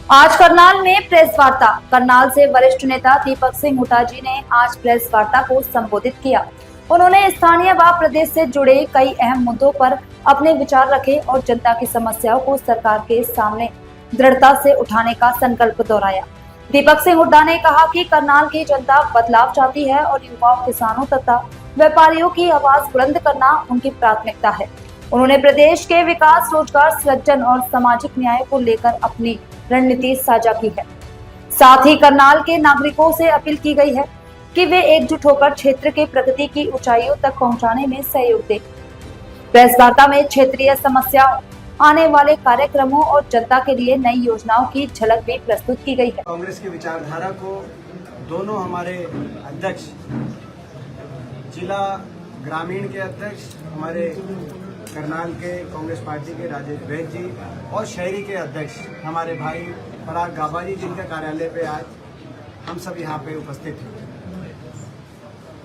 आज करनाल में प्रेस वार्ता। करनाल से वरिष्ठ नेता दीपक सिंह हुड्डा जी ने आज प्रेस वार्ता को संबोधित किया। उन्होंने स्थानीय व प्रदेश से जुड़े कई अहम मुद्दों पर अपने विचार रखे और जनता की समस्याओं को सरकार के सामने दृढ़ता से उठाने का संकल्प दोहराया। दीपक सिंह हुड्डा ने कहा कि करनाल की जनता बदलाव चाहती है और युवाओं, किसानों तथा व्यापारियों की आवाज बुलंद करना उनकी प्राथमिकता है। उन्होंने प्रदेश के विकास, रोजगार सृजन और सामाजिक न्याय को लेकर अपनी रणनीति साझा की है। साथ ही करनाल के नागरिकों से अपील की गई है कि वे एकजुट होकर क्षेत्र के प्रगति की ऊंचाइयों तक पहुंचाने में सहयोग दें। प्रेस वार्ता में क्षेत्रीय समस्याओं, आने वाले कार्यक्रमों और जनता के लिए नई योजनाओं की झलक भी प्रस्तुत की गई है। कांग्रेस की विचारधारा को दोनों हमारे अध्यक्ष, जिला ग्रामीण के अध्यक्ष हमारे करनाल के कांग्रेस पार्टी के राजेश वैद जी और शहरी के अध्यक्ष हमारे भाई पराग गाबा जी, जिनके कार्यालय पे आज हम सब यहाँ पे उपस्थित हैं,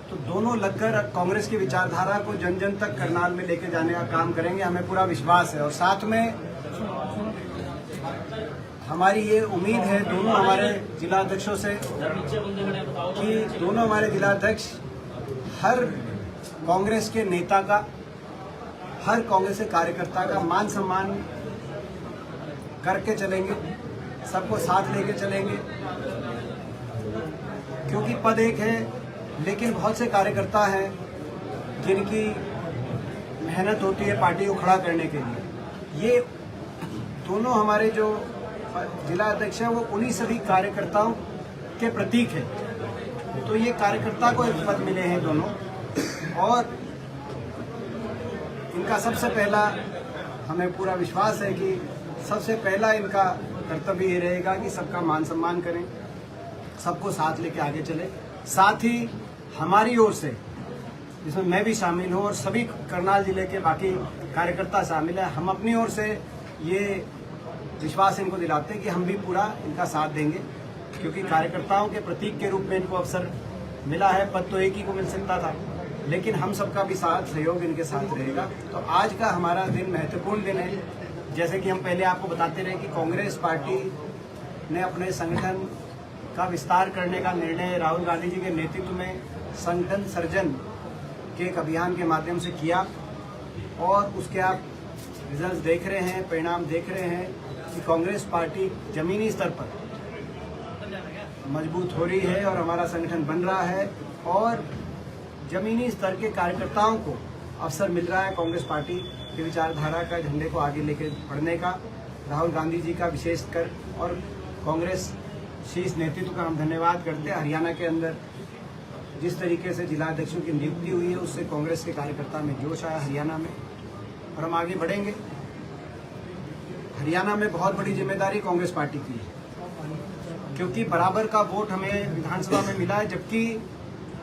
तो दोनों लगकर कांग्रेस की विचारधारा को जन जन तक करनाल में लेके जाने का काम करेंगे। हमें पूरा विश्वास है और साथ में हमारी ये उम्मीद है दोनों हमारे जिला अध्यक्षों से कि दोनों हमारे जिला अध्यक्ष हर कांग्रेस के नेता का, हर कांग्रेस के कार्यकर्ता का मान सम्मान करके चलेंगे, सबको साथ लेके चलेंगे, क्योंकि पद एक है लेकिन बहुत से कार्यकर्ता हैं जिनकी मेहनत होती है पार्टी को खड़ा करने के लिए। ये दोनों हमारे जो जिला अध्यक्ष हैं वो उन्हीं सभी कार्यकर्ताओं के प्रतीक है। तो ये कार्यकर्ता को एक पद मिले हैं दोनों, और इनका सबसे पहला हमें पूरा विश्वास है कि सबसे पहला इनका कर्तव्य ये रहेगा कि सबका मान सम्मान करें, सबको साथ लेके आगे चले। साथ ही हमारी ओर से, जिसमें मैं भी शामिल हूँ और सभी करनाल जिले के बाकी कार्यकर्ता शामिल हैं, हम अपनी ओर से ये विश्वास इनको दिलाते हैं कि हम भी पूरा इनका साथ देंगे, क्योंकि कार्यकर्ताओं के प्रतीक के रूप में इनको अवसर मिला है। पद तो एक ही को मिल सकता था, लेकिन हम सबका भी साथ सहयोग इनके साथ रहेगा। तो आज का हमारा दिन महत्वपूर्ण दिन है। जैसे कि हम पहले आपको बताते रहे कि कांग्रेस पार्टी ने अपने संगठन का विस्तार करने का निर्णय राहुल गांधी जी के नेतृत्व में संगठन सृजन के एक अभियान के माध्यम से किया, और उसके आप रिजल्ट देख रहे हैं, परिणाम देख रहे हैं कि कांग्रेस पार्टी जमीनी स्तर पर मजबूत हो रही है और हमारा संगठन बन रहा है, और जमीनी स्तर के कार्यकर्ताओं को अवसर मिल रहा है कांग्रेस पार्टी की विचारधारा का झंडे को आगे लेकर बढ़ने का। राहुल गांधी जी का विशेषकर और कांग्रेस शीर्ष नेतृत्व का हम धन्यवाद करते हैं। हरियाणा के अंदर जिस तरीके से जिला अध्यक्षों की नियुक्ति हुई है, उससे कांग्रेस के कार्यकर्ता में जोश आया हरियाणा में, और हम आगे बढ़ेंगे। हरियाणा में बहुत बड़ी जिम्मेदारी कांग्रेस पार्टी की है, क्योंकि बराबर का वोट हमें विधानसभा में मिला है, जबकि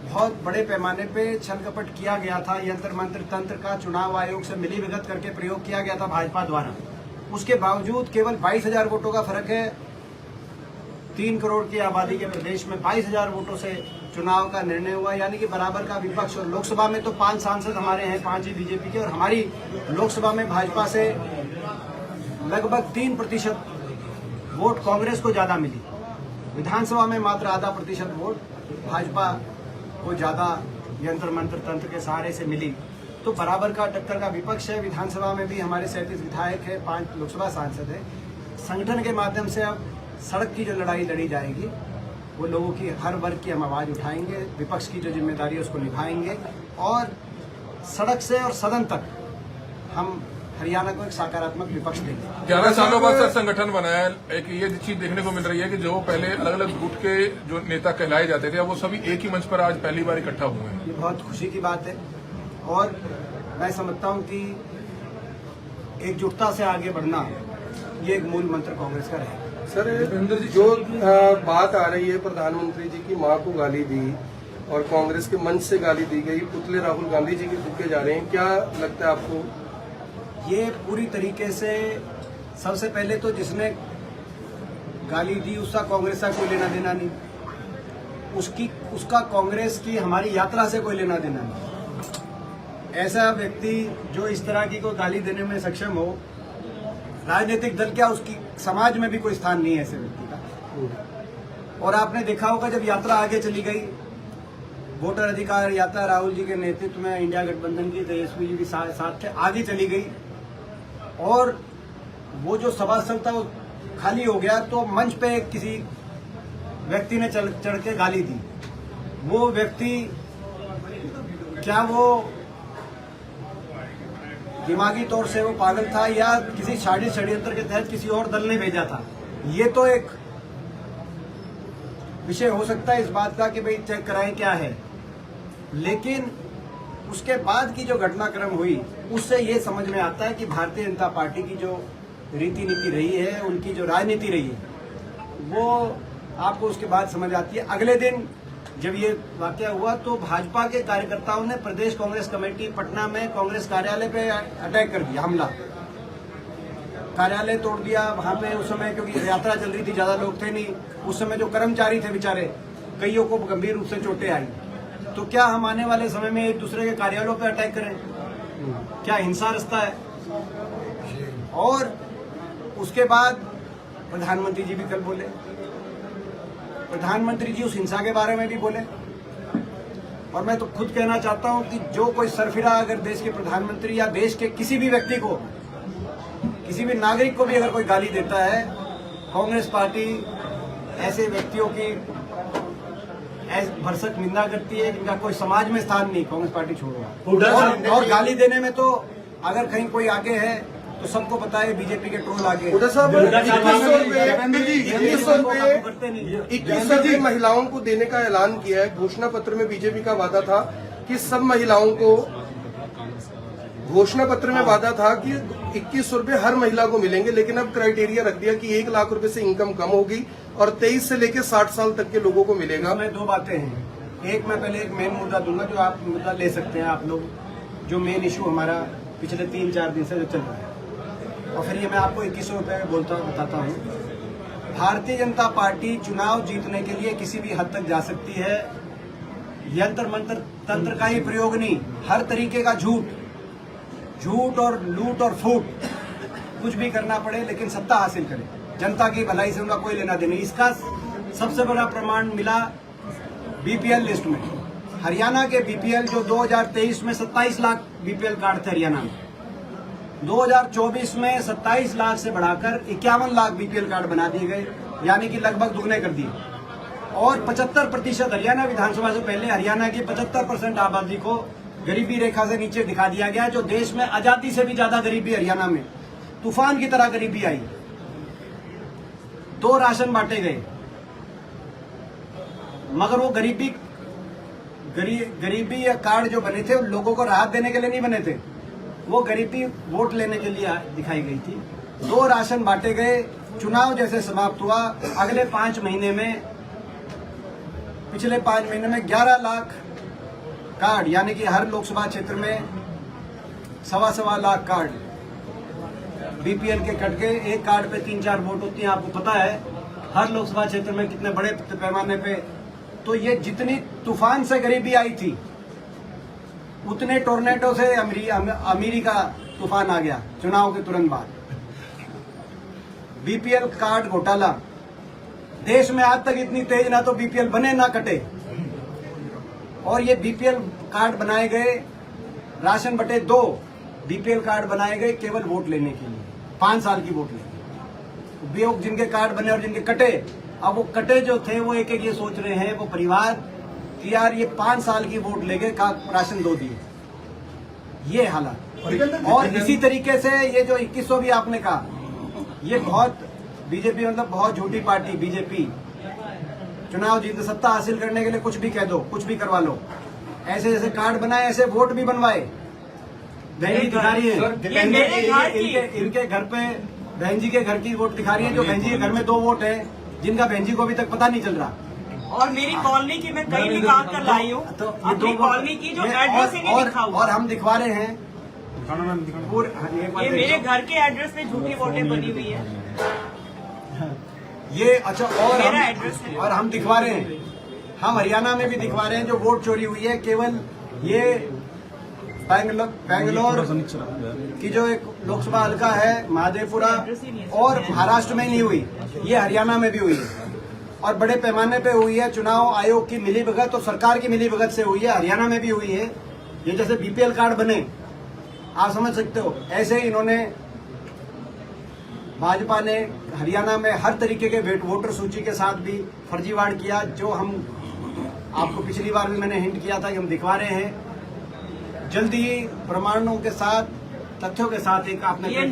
बहुत बड़े पैमाने पे छल कपट किया गया था। यंत्र मंत्र तंत्र का चुनाव आयोग से मिली भगत करके प्रयोग किया गया था भाजपा द्वारा। उसके बावजूद केवल 22,000 वोटों का फर्क है। 3 करोड़ की आबादी के प्रदेश में 22,000 वोटों से चुनाव का निर्णय हुआ, यानी कि बराबर का विपक्ष। और लोकसभा में तो 5 सांसद हमारे हैं, 5 ही बीजेपी के, और हमारी लोकसभा में भाजपा से लगभग 3% वोट कांग्रेस को ज्यादा मिली। विधानसभा में मात्र आधा प्रतिशत वोट भाजपा को ज्यादा यंत्र मंत्र तंत्र के सहारे से मिली। तो बराबर का टक्कर का विपक्ष है। विधानसभा में भी हमारे 37 विधायक है, 5 लोकसभा सांसद है। संगठन के माध्यम से अब सड़क की जो लड़ाई लड़ी जाएगी, वो लोगों की, हर वर्ग की हम आवाज उठाएंगे, विपक्ष की जो जिम्मेदारी है उसको निभाएंगे, और सड़क से और सदन तक हम हरियाणा को एक सकारात्मक विपक्ष देंगे। 11 सालों बाद सर संगठन बनाया। एक ये चीज देखने को मिल रही है कि जो पहले अलग अलग गुट के जो नेता कहलाए जाते थे, वो सभी एक ही मंच पर आज पहली बार इकट्ठा हुए हैं। ये बहुत खुशी की बात है, और मैं समझता हूँ कि एकजुटता से आगे बढ़ना ये एक मूल मंत्र कांग्रेस का रहेगा। सर, जो बात आ रही है प्रधानमंत्री जी की मां को गाली दी और कांग्रेस के मंच से गाली दी गई, पुतले राहुल गांधी जी के फूके जा रहे हैं, क्या लगता है आपको? ये पूरी तरीके से, सबसे पहले तो जिसने गाली दी उसका कांग्रेस का कोई लेना देना नहीं, उसका कांग्रेस की हमारी यात्रा से कोई लेना देना नहीं। ऐसा व्यक्ति जो इस तरह की कोई गाली देने में सक्षम हो, राजनीतिक दल क्या, उसकी समाज में भी कोई स्थान नहीं है ऐसे व्यक्ति का। और आपने देखा होगा जब यात्रा आगे चली गई, वोटर अधिकार यात्रा राहुल जी के नेतृत्व में इंडिया गठबंधन की, तेजस्वी जी भी साथ थे, आगे चली गई और वो जो सभा स्थल था वो खाली हो गया, तो मंच पे किसी व्यक्ति ने चढ़ के गाली दी। वो व्यक्ति क्या वो दिमागी तौर से वो पागल था या किसी षड्यंत्र के तहत किसी और दल ने भेजा था, ये तो एक विषय हो सकता है इस बात का कि भाई चेक कराएं क्या है। लेकिन उसके बाद की जो घटनाक्रम हुई उससे ये समझ में आता है कि भारतीय जनता पार्टी की जो रीति नीति रही है, उनकी जो राजनीति रही है, वो आपको उसके बाद समझ आती है। अगले दिन जब ये वाकया हुआ तो भाजपा के कार्यकर्ताओं ने प्रदेश कांग्रेस कमेटी पटना में कांग्रेस कार्यालय पे अटैक कर दिया, हमला, कार्यालय तोड़ दिया। वहां पे उस समय क्योंकि यात्रा चल रही थी, ज्यादा लोग थे नहीं, उस समय जो कर्मचारी थे बेचारे, कईयों को गंभीर रूप से चोटें आई। तो क्या हम आने वाले समय में एक दूसरे के कार्यालयों पे अटैक करें? क्या हिंसा रास्ता है? और उसके बाद प्रधानमंत्री जी भी कल बोले, प्रधानमंत्री जी उस हिंसा के बारे में भी बोले। और मैं तो खुद कहना चाहता हूं कि जो कोई सरफिरा अगर देश के प्रधानमंत्री या देश के किसी भी व्यक्ति को, किसी भी नागरिक को भी अगर कोई गाली देता है, कांग्रेस पार्टी ऐसे व्यक्तियों की भरसक निंदा करती है जिनका कोई समाज में स्थान नहीं, कांग्रेस पार्टी छोड़ो। और गाली देने में तो अगर कहीं कोई आगे है तो सबको पता है बीजेपी के ट्रोल आगे। 2100 रुपए महिलाओं को देने का ऐलान किया है। घोषणा पत्र में बीजेपी का वादा था कि सब महिलाओं को, घोषणा पत्र में वादा था कि 2100 रुपए हर महिला को मिलेंगे, लेकिन अब क्राइटेरिया रख दिया कि 1 लाख रुपए से इनकम कम होगी और 23 से लेकर 60 साल तक के लोगों को मिलेगा। मैं दो बातें हैं, एक मैं पहले एक मेन मुद्दा दूंगा जो आप मुद्दा ले सकते हैं आप लोग, जो मेन इशू हमारा पिछले 3-4 दिन से जो चल रहा है, और फिर ये मैं आपको 2100 रुपए में बताता हूँ। भारतीय जनता पार्टी चुनाव जीतने के लिए किसी भी हद तक जा सकती है, यंत्र मंत्र तंत्र का ही प्रयोग नहीं, हर तरीके का झूठ और लूट और फूट कुछ भी करना पड़े, लेकिन सत्ता हासिल करे। जनता की भलाई से उनका कोई लेना देना। इसका सबसे बड़ा प्रमाण मिला बीपीएल लिस्ट में। हरियाणा के बीपीएल जो 2023 में 27 लाख बीपीएल कार्ड थे हरियाणा में, 2024 में 27 लाख से बढ़ाकर 51 लाख बीपीएल कार्ड बना दिए गए, यानी कि लगभग दुगने कर दिए। और 75% हरियाणा विधानसभा से पहले हरियाणा की 75% आबादी को गरीबी रेखा से नीचे दिखा दिया गया, जो देश में आजादी से भी ज्यादा गरीबी हरियाणा में तूफान की तरह गरीबी आई। 2 राशन बांटे गए, मगर वो गरीबी या कार्ड जो बने थे उन लोगों को राहत देने के लिए नहीं बने थे, वो गरीबी वोट लेने के लिए दिखाई गई थी। 2 राशन बांटे गए, चुनाव जैसे समाप्त हुआ, अगले 5 महीने में, पिछले 5 महीने में 11 लाख कार्ड, यानी कि हर लोकसभा क्षेत्र में 1.25 लाख कार्ड बीपीएल के कट गए। एक कार्ड पे 3-4 वोट होती हैं, आपको पता है हर लोकसभा क्षेत्र में कितने बड़े पैमाने पे। तो ये जितनी तूफान से गरीबी आई थी, उतने टोर्नेडो से अमीरी का तूफान आ गया चुनाव के तुरंत बाद। बीपीएल कार्ड घोटाला देश में आज तक इतनी तेज ना तो बीपीएल बने ना कटे, और ये बीपीएल कार्ड बनाए गए, राशन बटे 2 बीपीएल कार्ड बनाए गए केवल वोट लेने के लिए, 5 साल की वोट लेने। बेवकूफ जिनके कार्ड बने और जिनके कटे, अब वो कटे जो थे वो एक एक ये सोच रहे हैं वो परिवार कि यार ये 5 साल की वोट लेके राशन 2 दिए, ये हालात। और इसी तरीके से ये जो 2100 भी आपने कहा, ये बहुत बीजेपी मतलब बहुत झूठी पार्टी बीजेपी। चुनाव जीत सत्ता हासिल करने के लिए कुछ भी कह दो, कुछ भी करवा लो, ऐसे जैसे कार्ड बनाए ऐसे वोट भी बनवाए। बहन जी दिखा रही है इनके घर पे, बहन जी के घर की वोट दिखा रही है, जो बहन जी के घर में 2 वोट है, जिनका बहन जी को अभी तक पता नहीं चल रहा। और मेरी कॉलोनी की मैं कई निकाल कर लाई हूँ, तो अपनी कॉलोनी की जो एड्रेस ही नहीं लिखा हुआ, और हम दिखवा रहे हैं ये मेरे घर के एड्रेस पे झूठी वोटें बनी हुई है ये। अच्छा, और मेरा एड्रेस है। और हम दिखवा रहे हैं, हम हरियाणा में भी दिखवा रहे हैं जो वोट चोरी हुई है, केवल ये बैंगलोर की जो एक लोकसभा हल्का है महादेवपुरा और महाराष्ट्र में नहीं हुई, ये हरियाणा में भी हुई है और बड़े पैमाने पे हुई है। चुनाव आयोग की मिलीभगत और सरकार की मिलीभगत से हुई है, हरियाणा में भी हुई है। ये जैसे बीपीएल कार्ड बने, आप समझ सकते हो, ऐसे इन्होंने भाजपा ने हरियाणा में हर तरीके के वोटर सूची के साथ भी फर्जीवाड़ किया, जो हम आपको पिछली बार भी मैंने हिंट किया था कि हम दिखवा रहे हैं। जल्दी ही प्रमाणों के साथ, तथ्यों के साथ एक आपने ये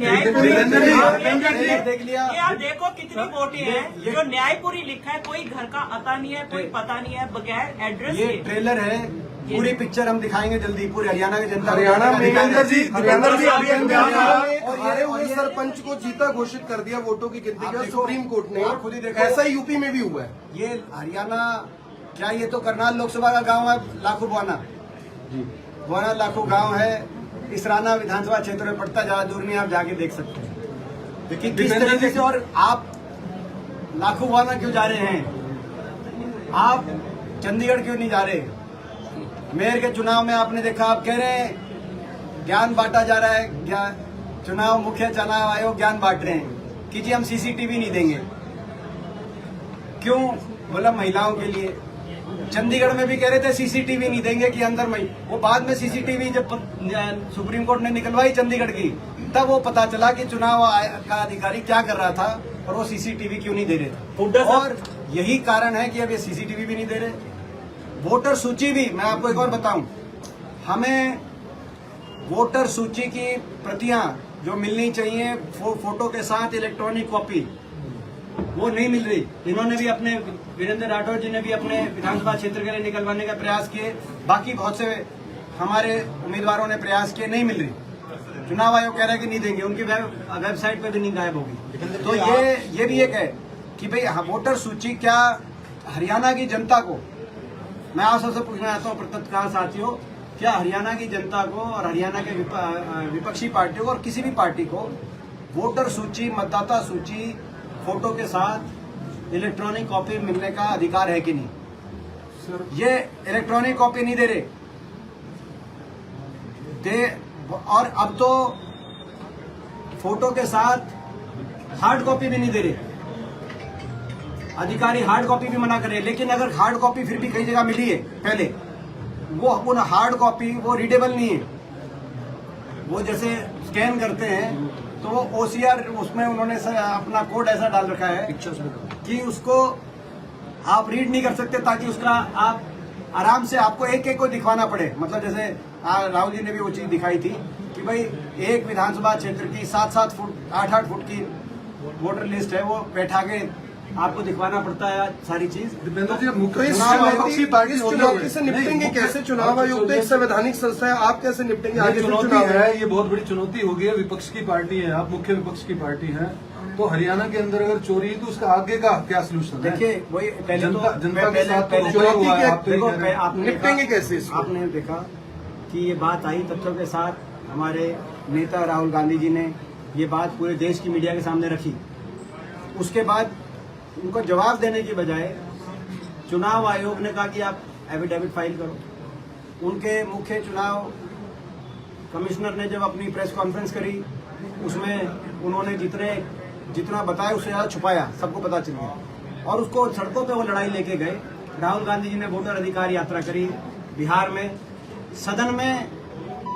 देख लिया। ये आप देखो कितनी वोटें हैं जो न्यायपुरी लिखा है, कोई घर का आता नहीं है, कोई पता नहीं है, बगैर एड्रेस ये के। ट्रेलर है, पूरी पिक्चर हम दिखाएंगे जल्दी पूरी हरियाणा की जनता को। हरियाणा में हरियाणा और हारे हुए सरपंच को जीता घोषित कर दिया वोटों की गिनती आप का देखो, सुप्रीम कोर्ट ने। आप खुद ही देखो। ऐसा यूपी में भी हुआ है। ये हरियाणा क्या, ये तो करनाल लोकसभा का गांव है, लाखों बुआना लाखों गांव है। इसराना विधानसभा क्षेत्र में पड़ता, ज्यादा दूर नहीं, आप जाके देख सकते हैं। देखिए किस तरीके से, और आप लाखों बुआना क्यों जा रहे हैं, आप चंडीगढ़ क्यों नहीं जा रहे? मेयर के चुनाव में आपने देखा, आप कह रहे हैं ज्ञान बांटा जा रहा है, चुनाव मुख्य चुनाव आयोग ज्ञान बांट रहे हैं कि जी हम सीसीटीवी नहीं देंगे। क्यों? बोला महिलाओं के लिए। चंडीगढ़ में भी कह रहे थे सीसीटीवी नहीं देंगे कि अंदर वो बाद में सीसीटीवी जब सुप्रीम कोर्ट ने निकलवाई चंडीगढ़ की, तब वो पता चला कि चुनाव का अधिकारी क्या कर रहा था और वो सीसीटीवी क्यों नहीं दे रहे थे। और यही कारण है कि अब ये सीसीटीवी भी नहीं दे रहे। वोटर सूची भी, मैं आपको एक और बताऊं, हमें वोटर सूची की प्रतियां जो मिलनी चाहिए फोटो के साथ इलेक्ट्रॉनिक कॉपी, वो नहीं मिल रही। इन्होंने भी अपने, वीरेंद्र राठौर जी ने भी अपने विधानसभा क्षेत्र के लिए निकलवाने का प्रयास किए, बाकी बहुत से हमारे उम्मीदवारों ने प्रयास किए, नहीं मिल रही। चुनाव आयोग कह रहा है कि नहीं देंगे, उनकी वेबसाइट पे भी नहीं गायब होगी। तो ये भी एक है कि भाई वोटर सूची क्या हरियाणा की जनता को, मैं आप सबसे पूछना चाहता हूँ पत्रकार साथियों, क्या हरियाणा की जनता को और हरियाणा के विपक्षी पार्टियों को और किसी भी पार्टी को वोटर सूची, मतदाता सूची फोटो के साथ इलेक्ट्रॉनिक कॉपी मिलने का अधिकार है कि नहीं? सर, ये इलेक्ट्रॉनिक कॉपी नहीं दे रहे और अब तो फोटो के साथ हार्ड कॉपी भी नहीं दे रहे। अधिकारी हार्ड कॉपी भी मना करे, लेकिन अगर हार्ड कॉपी फिर भी कई जगह मिली है पहले, वो हार्ड कॉपी वो रीडेबल नहीं है। वो जैसे स्कैन करते हैं तो वो OCR, उसमें उन्होंने अपना कोड ऐसा डाल रखा है कि उसको आप रीड नहीं कर सकते, ताकि उसका आप आराम से आपको एक एक को दिखवाना पड़े। मतलब जैसे राहुल जी ने भी वो चीज दिखाई थी कि भाई एक विधानसभा क्षेत्र की 7-7 फुट 8-8 फुट की वोटर लिस्ट है, वो बैठा के आपको दिखवाना पड़ता है सारी चीज। दीपेंद्र जी, इस चुनौती से निपटेंगे कैसे? चुनाव आयोग तो एक संवैधानिक संस्था है, आप कैसे निपटेंगे? आगे चुनौती है, ये बहुत बड़ी चुनौती होगी। विपक्ष की पार्टी है, आप मुख्य विपक्ष की पार्टी है, तो हरियाणा के अंदर अगर चोरी है तो उसका आगे का क्या सोल्यूशन है? देखिए वही जनता के साथ निपटेंगे कैसे? आपने देखा कि ये बात आई तथ्यों के साथ, हमारे नेता राहुल गांधी जी ने ये बात पूरे देश की मीडिया के सामने रखी। उसके बाद उनको जवाब देने की बजाय चुनाव आयोग ने कहा कि आप एफिडेविट फाइल करो। उनके मुख्य चुनाव कमिश्नर ने जब अपनी प्रेस कॉन्फ्रेंस करी, उसमें उन्होंने जितना बताया उससे ज्यादा छुपाया, सबको पता चल गया। और उसको सड़कों पे वो लड़ाई लेके गए। राहुल गांधी जी ने वोटर अधिकार यात्रा करी बिहार में। सदन में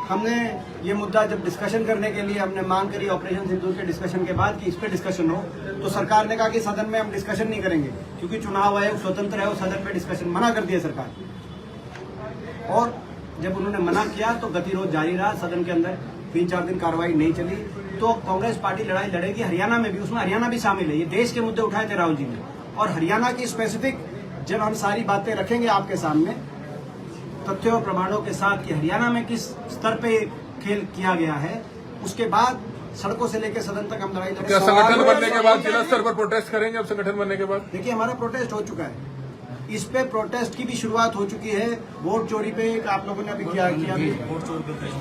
हमने ये मुद्दा जब डिस्कशन करने के लिए हमने मांग करी ऑपरेशन सिंदूर के डिस्कशन के बाद कि इस पे डिस्कशन हो, तो सरकार ने कहा कि सदन में हम डिस्कशन नहीं करेंगे क्योंकि चुनाव आयोग स्वतंत्र है और सदन पे डिस्कशन मना कर दिया सरकार। और जब उन्होंने मना किया तो गतिरोध जारी रहा सदन के अंदर, 3-4 दिन कार्रवाई नहीं चली। तो कांग्रेस पार्टी लड़ाई लड़ेगी हरियाणा में भी, उसमें हरियाणा भी शामिल है। ये देश के मुद्दे उठाए थे राहुल जी ने, और हरियाणा की स्पेसिफिक जब हम सारी बातें रखेंगे आपके सामने तथ्यों और प्रमाणों के साथ कि हरियाणा में किस स्तर पे खेल किया गया है, उसके बाद सड़कों से लेकर सदन तक हम लड़ाई लड़ेंगे। क्या संगठन बनने के बाद जिला स्तर पर प्रोटेस्ट करेंगे? अब संगठन बनने के बाद देखिए हमारा प्रोटेस्ट हो चुका है, इस पे प्रोटेस्ट की भी शुरुआत हो चुकी है। वोट चोरी पे एक आप लोगों ने अभी किया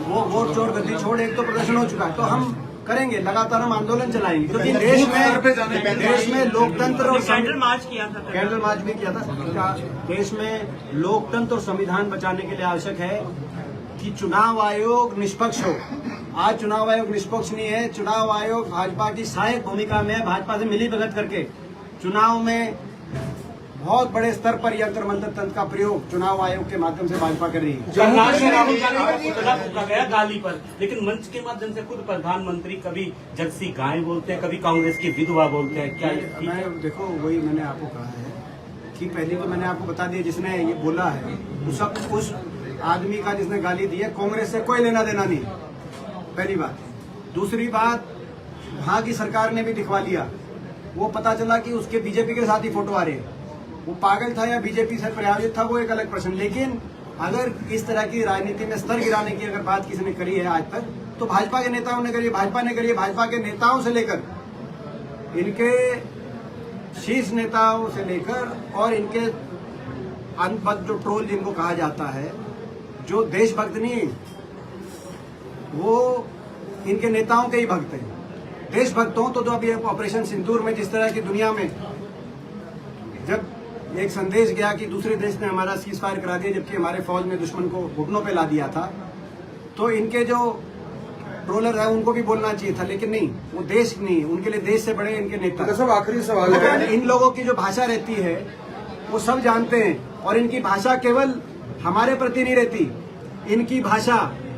वो वोट चोर गद्दी छोड़, एक तो प्रदर्शन हो चुका है, तो हम करेंगे, लगातार हम आंदोलन चलाएंगे क्योंकि देश में लोकतंत्र और कैंडल मार्च किया था। कैंडल मार्च भी किया था। देश में लोकतंत्र और संविधान बचाने के लिए आवश्यक है कि चुनाव आयोग निष्पक्ष हो। आज चुनाव आयोग निष्पक्ष नहीं है। चुनाव आयोग भाजपा की सहायक भूमिका में है। भाजपा से मिली भगत करके चुनाव में बहुत बड़े स्तर पर यंत्र मंत्र तंत्र का प्रयोग चुनाव आयोग के माध्यम से भाजपा कर रही है। राहुल गांधी को पुतला फूंका गया गाली पर, लेकिन मंच के माध्यम से खुद प्रधानमंत्री कभी जर्सी गाय बोलते हैं, कभी कांग्रेस की विधवा बोलते हैं। क्या मैं देखो वही मैंने आपको कहा है कि पहले तो मैंने आपको बता दिया, जिसने ये बोला है उस आदमी का जिसने गाली दी है कांग्रेस से कोई लेना देना नहीं, पहली बात। दूसरी बात, वहाँ की सरकार ने भी दिखवा लिया। वो पता चला कि उसके बीजेपी के साथ ही फोटो आ रहे हैं। वो पागल था या बीजेपी से प्रायोजित था, वो एक अलग प्रश्न। लेकिन अगर इस तरह की राजनीति में स्तर गिराने की अगर बात किसी ने करी है आज तक, तो भाजपा के नेताओं ने करी है, भाजपा ने करी है। भाजपा के नेताओं से लेकर इनके शीर्ष नेताओं से लेकर और इनके अनपद जो ट्रोल जिनको कहा जाता है, जो देशभक्त नहीं, वो इनके नेताओं के ही भक्त हैं। देशभक्त हों तो अभी ऑपरेशन सिंदूर में जिस तरह की दुनिया में जब एक संदेश गया कि दूसरे देश ने हमारा सीज फायर करा दिया जबकि हमारे फौज ने दुश्मन को घुटनों पे ला दिया था, तो इनके जो ट्रोलर है उनको भी बोलना चाहिए था, लेकिन नहीं, वो देश नहीं, उनके लिए देश से बड़े इनके नेता। सब आखिरी सवाल है, इन लोगों की जो भाषा रहती है वो सब जानते हैं और इनकी भाषा केवल हमारे प्रति नहीं रहती। इनकी भाषा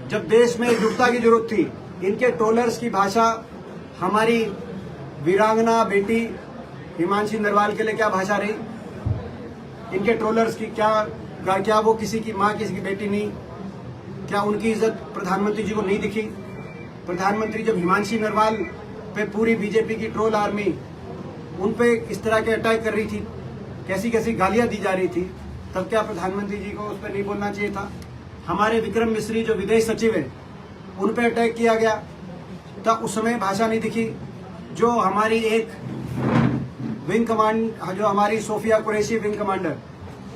जब देश में एकजुटता की जरूरत थी, इनके ट्रोलर्स की भाषा हमारी वीरांगना बेटी हिमांशी नरवाल के लिए क्या भाषा रही, इनके ट्रोलर्स की क्या वो किसी की माँ किसी की बेटी नहीं? क्या उनकी इज्जत प्रधानमंत्री जी को नहीं दिखी? प्रधानमंत्री जब हिमांशी नरवाल पे पूरी बीजेपी की ट्रोल आर्मी उन पे इस तरह के अटैक कर रही थी, कैसी कैसी गालियां दी जा रही थी, तब क्या प्रधानमंत्री जी को उस पर नहीं बोलना चाहिए था? हमारे विक्रम मिश्री जो विदेश सचिव है उन पे अटैक किया गया, तब उस समय भाषा नहीं दिखी। जो हमारी एक विंग कमांड, जो हमारी सोफिया कुरैशी विंग कमांडर,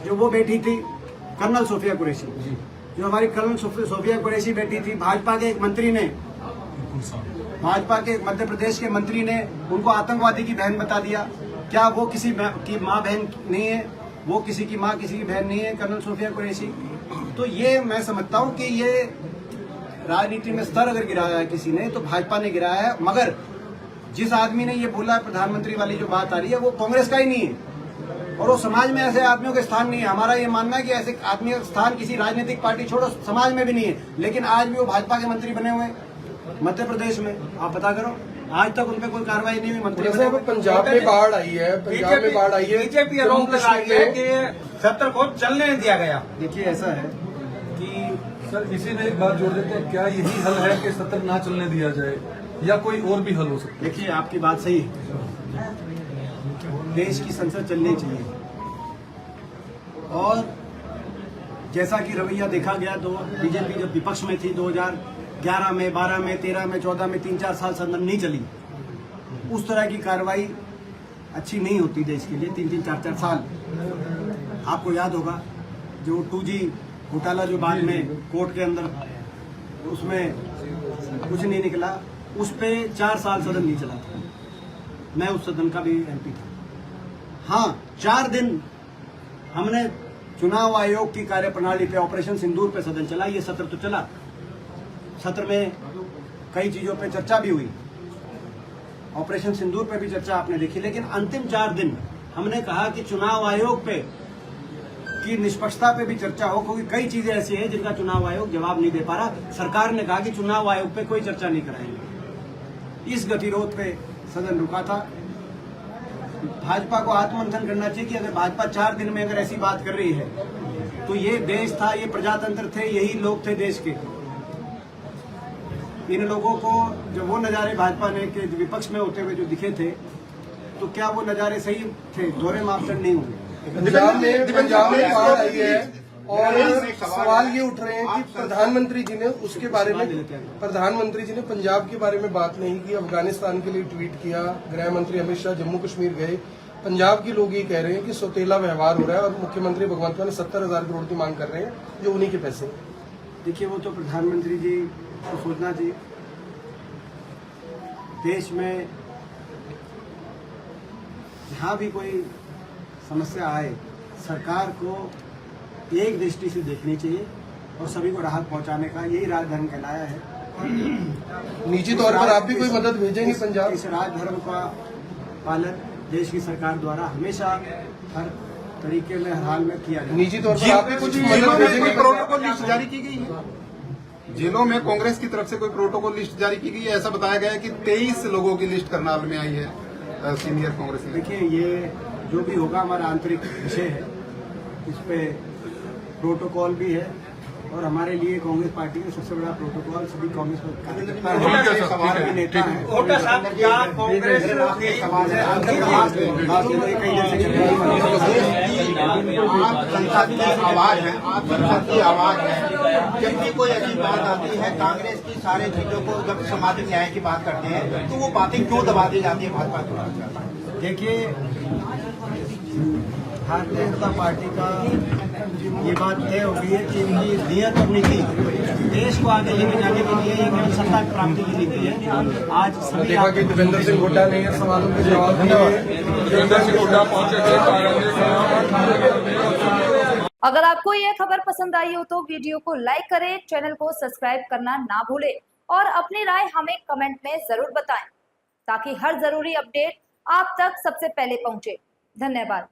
जो वो बैठी थी, कर्नल सोफिया कुरैशी, जो हमारी कर्नल सोफिया कुरैशी बैठी थी, भाजपा के एक मंत्री ने, भाजपा के मध्य प्रदेश के मंत्री ने उनको आतंकवादी की बहन बता दिया। क्या वो किसी की माँ बहन नहीं है? वो किसी की माँ किसी की बहन नहीं है, कर्नल सोफिया कुरैशी। तो ये मैं समझता हूँ कि ये राजनीति में स्तर अगर गिराया है किसी ने तो भाजपा ने गिराया है। मगर जिस आदमी ने ये बोला प्रधानमंत्री वाली जो बात आ रही है वो कांग्रेस का ही नहीं है और वो समाज में ऐसे आदमियों का स्थान नहीं है। हमारा ये मानना है कि ऐसे आदमियों का स्थान किसी राजनीतिक पार्टी छोड़ो समाज में भी नहीं है, लेकिन आज भी वो भाजपा के मंत्री बने हुए मध्य प्रदेश में। आप पता करो, आज तक उन पर कोई कार्रवाई नहीं हुई। मंत्री पंजाब में बाढ़ आई है, पंजाब में बाढ़ आई है, बीजेपी आरोप लगा रही है कि सत्र को चलने नहीं दिया गया। देखिए ऐसा है कि सर इसी में एक बात जोड़ देते हैं, क्या यही हल है कि सत्र ना चलने दिया जाए या कोई और भी हल हो सकता है? देखिए आपकी बात सही है, देश की संसद चलनी चाहिए और जैसा कि रवैया देखा गया तो बीजेपी जब विपक्ष में थी 2011 में, 12 में, 13 में, 14 में 3-4 साल सदन नहीं चली, उस तरह की कार्रवाई अच्छी नहीं होती देश के लिए। 3-3, 4-4 साल आपको याद होगा जो 2G घोटाला जो बाद में कोर्ट के अंदर उसमें कुछ नहीं निकला, उस पे 4 साल सदन नहीं चला था। मैं उस सदन का भी MP था। हाँ, 4 दिन हमने चुनाव आयोग की कार्यप्रणाली पे, ऑपरेशन सिंदूर पे सदन चला। ये सत्र तो चला, सत्र में कई चीजों पे चर्चा भी हुई, ऑपरेशन सिंदूर पे भी चर्चा आपने देखी, लेकिन अंतिम 4 दिन हमने कहा कि चुनाव आयोग पे की निष्पक्षता पे भी चर्चा हो, क्योंकि कई चीजें ऐसी हैं जिनका चुनाव आयोग जवाब नहीं दे पा रहा। सरकार ने कहा कि चुनाव आयोग पे कोई चर्चा नहीं कराएंगे। इस गतिरोध पे सदन रुका था। भाजपा को आत्ममंथन करना चाहिए कि अगर भाजपा 4 दिन में अगर ऐसी बात कर रही है तो ये देश था, ये प्रजातंत्र थे, यही लोग थे देश के। इन लोगों को जब वो नजारे भाजपा ने के विपक्ष में होते हुए जो दिखे थे, तो क्या वो नजारे सही थे? दोहरे मापदंड नहीं होंगे। पंजाब में बाढ़ आई है और सवाल ये उठ रहे हैं कि प्रधानमंत्री जी ने उसके बारे में, प्रधानमंत्री जी ने पंजाब के बारे में बात नहीं की, अफगानिस्तान के लिए ट्वीट किया, गृह मंत्री अमित शाह जम्मू कश्मीर गए। पंजाब के लोग ये कह रहे हैं कि सौतेला व्यवहार हो रहा है और मुख्यमंत्री भगवंत मान 70,000 करोड़ की मांग कर रहे हैं जो उन्हीं के पैसे। देखिए वो तो प्रधानमंत्री जी को सोचना चाहिए। देश में जहाँ भी कोई समस्या आए, सरकार को एक दृष्टि से देखनी चाहिए और सभी को राहत पहुंचाने का, यही राजधर्म कहलाया है। निजी तौर पर आप भी कोई मदद भेजेंगे पंजाब? इस राजधर्म का पालन देश की सरकार द्वारा हमेशा हर तरीके में, हर हाल में किया जाए। निजी तौर पर आप भी कुछ मदद भेजेंगे? प्रोटोकॉल लिस्ट जारी की गई है, जिलों में कांग्रेस की तरफ से कोई प्रोटोकॉल लिस्ट जारी की गई है? ऐसा बताया गया है कि 23 लोगों की लिस्ट करनाल में आई है सीनियर कांग्रेस में। देखिए, ये जो भी होगा हमारा आंतरिक विषय है, इस पे प्रोटोकॉल भी है और हमारे लिए कांग्रेस पार्टी का सबसे बड़ा प्रोटोकॉल सभी कांग्रेस कार्यकर्ता नेता हैं। कोटा साहब, क्या कांग्रेस आप संसद की आवाज है, आप संसद की आवाज है। जब भी कोई ऐसी बात आती है कांग्रेस की सारे चीजों को, जब सामाजिक न्याय की बात करते हैं तो वो बातें क्यों दबा दी जाती है भाजपा की? देखिए, भारतीय जनता पार्टी का ये बात तय हो गई है कि इनकी नियत और नीति देश को आगे लेके जाने के लिए ये केवल सत्ता प्राप्ति की नीति है। आज सभी देखा कि देवेंद्र सिंह हुड्डा ने ये सवालों के जवाब दिए। देवेंद्र सिंह हुड्डा पहुंचे थे। अगर आपको यह खबर पसंद आई हो तो वीडियो को लाइक करें, चैनल को सब्सक्राइब करना ना भूलें और अपनी राय हमें कमेंट में जरूर बताएं ताकि हर जरूरी अपडेट आप तक सबसे पहले पहुंचे। धन्यवाद।